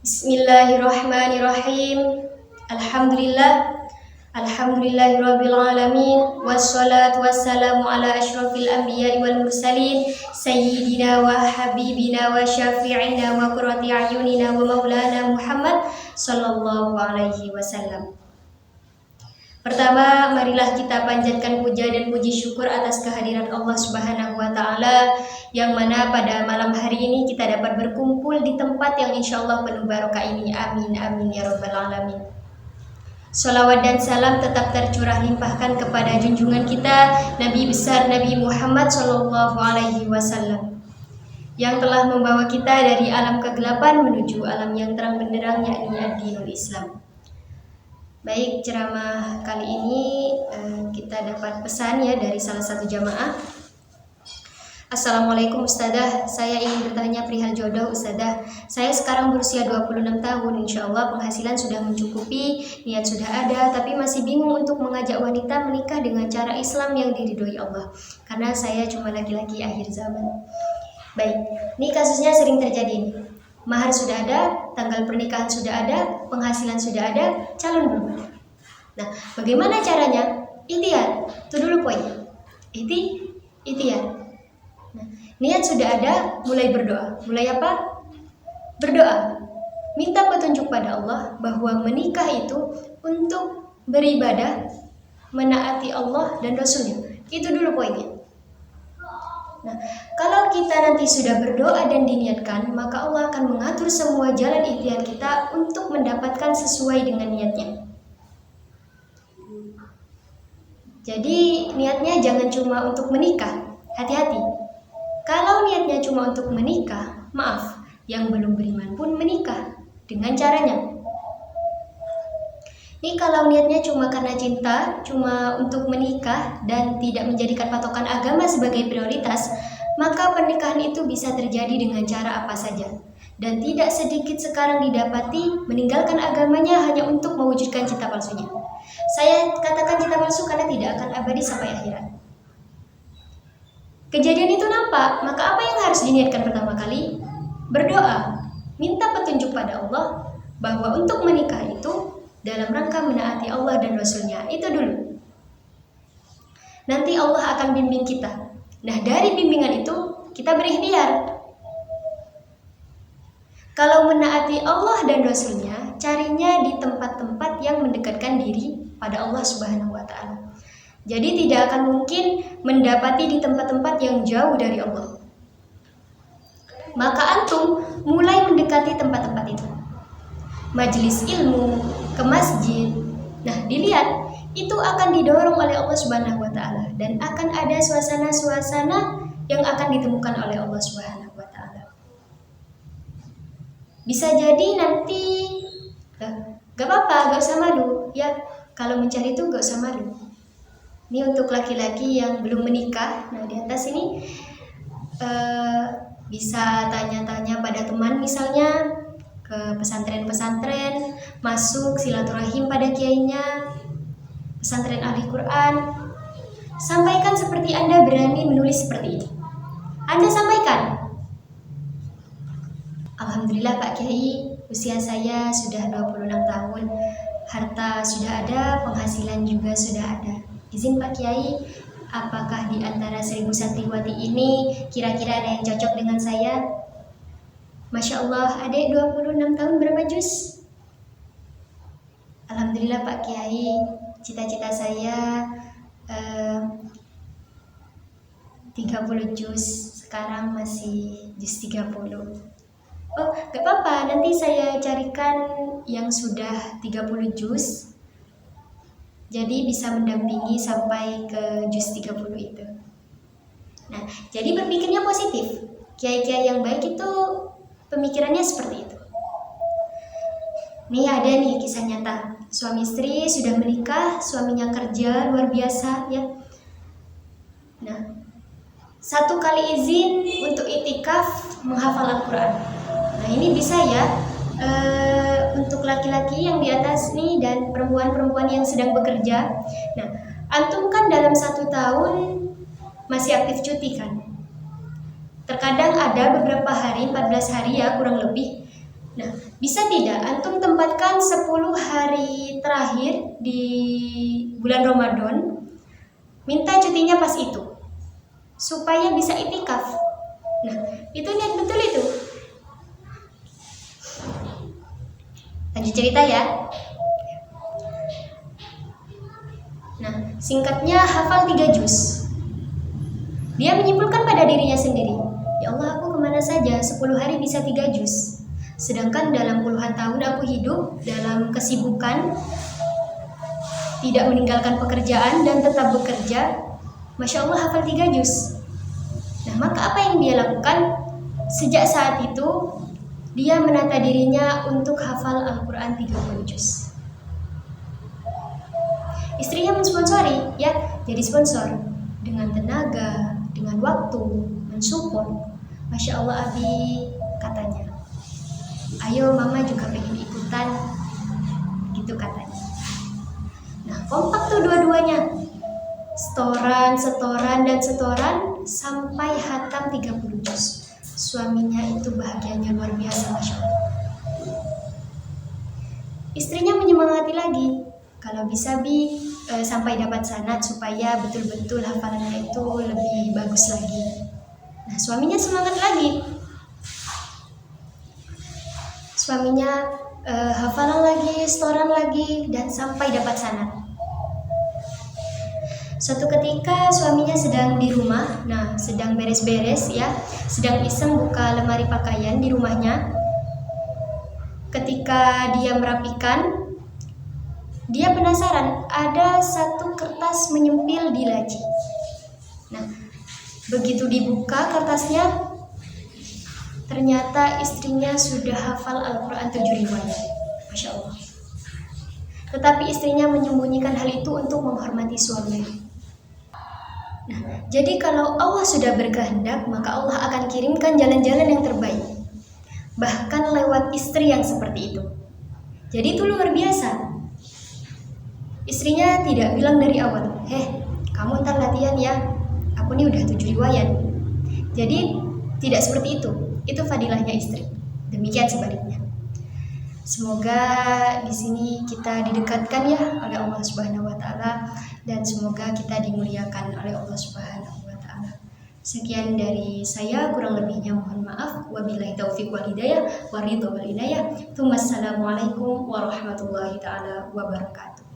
Bismillahirrahmanirrahim. Alhamdulillahirabbil alamin. Wassalatu wassalamu ala asyrafil anbiya'i wal mursalin sayyidina wa habibina wa syafi'ina wa qurrati a'yunina wa maulana Muhammad sallallahu alaihi wasallam. Pertama, marilah kita panjatkan puja dan puji syukur atas kehadiran Allah Subhanahu wa Ta'ala, yang mana pada malam hari ini kita dapat berkumpul di tempat yang insya Allah penuh barokah ini. Amin, amin ya rabbal alamin. Salawat dan salam tetap tercurah limpahkan kepada junjungan kita Nabi besar Nabi Muhammad Sallallahu Alaihi Wasallam, yang telah membawa kita dari alam kegelapan menuju alam yang terang benderang, yakni ad-dinul Islam. Baik, ceramah kali ini kita dapat pesan ya dari salah satu jamaah. Assalamualaikum Ustadzah, saya ingin bertanya perihal jodoh Ustadzah. Saya sekarang berusia 26 tahun, insya Allah penghasilan sudah mencukupi, niat sudah ada, tapi masih bingung untuk mengajak wanita menikah dengan cara Islam yang diridhoi Allah, karena saya cuma laki-laki akhir zaman. Baik, ini kasusnya sering terjadi nih. Mahar sudah ada, tanggal pernikahan sudah ada, penghasilan sudah ada, calon belum ada. Nah, bagaimana caranya? Ikhtiar, itu dulu poinnya. Ikhtiar. Nah, niat sudah ada, mulai berdoa. Mulai apa? Berdoa. Minta petunjuk pada Allah bahwa menikah itu untuk beribadah, menaati Allah dan Rasulnya. Itu dulu poinnya. Nah, kalau kita nanti sudah berdoa dan diniatkan, maka Allah akan mengatur semua jalan ikhtiar kita untuk mendapatkan sesuai dengan niatnya. Jadi niatnya jangan cuma untuk menikah, hati-hati. Kalau niatnya cuma untuk menikah, maaf, yang belum beriman pun menikah dengan caranya. Ini kalau niatnya cuma karena cinta, cuma untuk menikah dan tidak menjadikan patokan agama sebagai prioritas, maka pernikahan itu bisa terjadi dengan cara apa saja. Dan tidak sedikit sekarang didapati meninggalkan agamanya hanya untuk mewujudkan cinta palsunya. Saya katakan cinta palsu karena tidak akan abadi sampai akhirat. Kejadian itu nampak, maka apa yang harus diniatkan pertama kali? Berdoa, minta petunjuk pada Allah bahwa untuk menikah itu dalam rangka menaati Allah dan Rasulnya. Itu dulu. Nanti Allah akan bimbing kita. Nah, dari bimbingan itu kita berikhtiar. Kalau menaati Allah dan Rasulnya, carinya di tempat-tempat yang mendekatkan diri pada Allah Subhanahu wa Ta'ala. Jadi tidak akan mungkin mendapati di tempat-tempat yang jauh dari Allah. Maka antum mulai mendekati tempat-tempat itu. Majelis ilmu, ke masjid. Nah, dilihat itu akan didorong oleh Allah Subhanahu wa Ta'ala, dan akan ada suasana-suasana yang akan ditemukan oleh Allah Subhanahu wa Ta'ala. Bisa jadi nanti gak apa-apa, gak usah malu ya. Kalau mencari itu gak usah malu. Ini untuk laki-laki yang belum menikah. Nah, di atas ini bisa tanya-tanya pada teman, misalnya ke pesantren-pesantren, masuk silaturahim pada kiainya, pesantren ahli Quran. Sampaikan seperti Anda berani menulis seperti ini. Anda sampaikan, Alhamdulillah Pak Kiai, usia saya sudah 26 tahun, harta sudah ada, penghasilan juga sudah ada. Izin Pak Kiai, apakah di antara 1000 santriwati ini kira-kira ada yang cocok dengan saya? Masya Allah, adek 26 tahun berapa juz? Alhamdulillah Pak Kiai, cita-cita saya 30 juz, sekarang masih juz 30. Oh, gak apa-apa, nanti saya carikan yang sudah 30 juz, jadi bisa mendampingi sampai ke juz 30 itu. Nah, jadi berpikirnya positif. Kiai-kiai yang baik itu pemikirannya seperti itu. Nih ada nih kisah nyata. Suami istri sudah menikah, suaminya kerja luar biasa ya. Nah, 1 kali izin untuk itikaf menghafal Al-Quran. Nah, ini bisa ya untuk laki-laki yang di atas nih dan perempuan-perempuan yang sedang bekerja. Nah, antum kan dalam 1 tahun masih aktif cuti kan. Terkadang ada beberapa hari, 14 hari ya kurang lebih, Nah, bisa tidak antum tempatkan 10 hari terakhir di bulan Ramadan, minta cutinya pas itu, supaya bisa itikaf. Nah, itu niat betul itu. Lanjut cerita ya. Nah, singkatnya hafal 3 juz. Dia menyimpulkan pada dirinya sendiri, ya Allah, aku kemana saja 10 hari bisa 3 juz. Sedangkan dalam puluhan tahun aku hidup dalam kesibukan, tidak meninggalkan pekerjaan dan tetap bekerja. Masya Allah hafal 3 juz. Nah, maka apa yang dia lakukan? Sejak saat itu dia menata dirinya untuk hafal Al-Quran 30 juz. Istrinya mensponsori, ya, jadi sponsor dengan tenaga, dengan waktu, mensupport. Masya Allah Abi, katanya, ayo mama juga pengen ikutan, gitu katanya. Nah, kompak tuh dua-duanya, setoran sampai hatam 30 juz. Suaminya itu bahagianya luar biasa, Masya Allah. Istrinya menyemangati lagi, kalau bisa Bi, sampai dapat sanad supaya betul-betul hafalannya itu lebih bagus lagi. Nah, suaminya semangat lagi. Suaminya hafalan lagi, setoran lagi, dan sampai dapat sanad. Suatu ketika suaminya sedang di rumah, nah sedang beres-beres ya, sedang iseng buka lemari pakaian di rumahnya. Ketika dia merapikan, dia penasaran, ada satu kertas menyempil di laci. Nah, begitu dibuka kertasnya, ternyata istrinya sudah hafal Al-Quran 7 riwayat. Masya Allah. Tetapi istrinya menyembunyikan hal itu untuk menghormati suami. Nah, jadi kalau Allah sudah berkehendak, maka Allah akan kirimkan jalan-jalan yang terbaik, bahkan lewat istri yang seperti itu. Jadi itu luar biasa. Istrinya tidak bilang dari awal, kamu ntar latihan ya, aku nih udah 7 riwayat. Jadi tidak seperti itu. Itu fadilahnya istri. Demikian sebaliknya. Semoga di sini kita didekatkan ya oleh Allah Subhanahu wa taala, dan semoga kita dimuliakan oleh Allah Subhanahu wa taala. Sekian dari saya, kurang lebihnya mohon maaf. Wabillahi taufiq wal hidayah, waridho wal inayah. Assalamualaikum warahmatullahi taala wabarakatuh.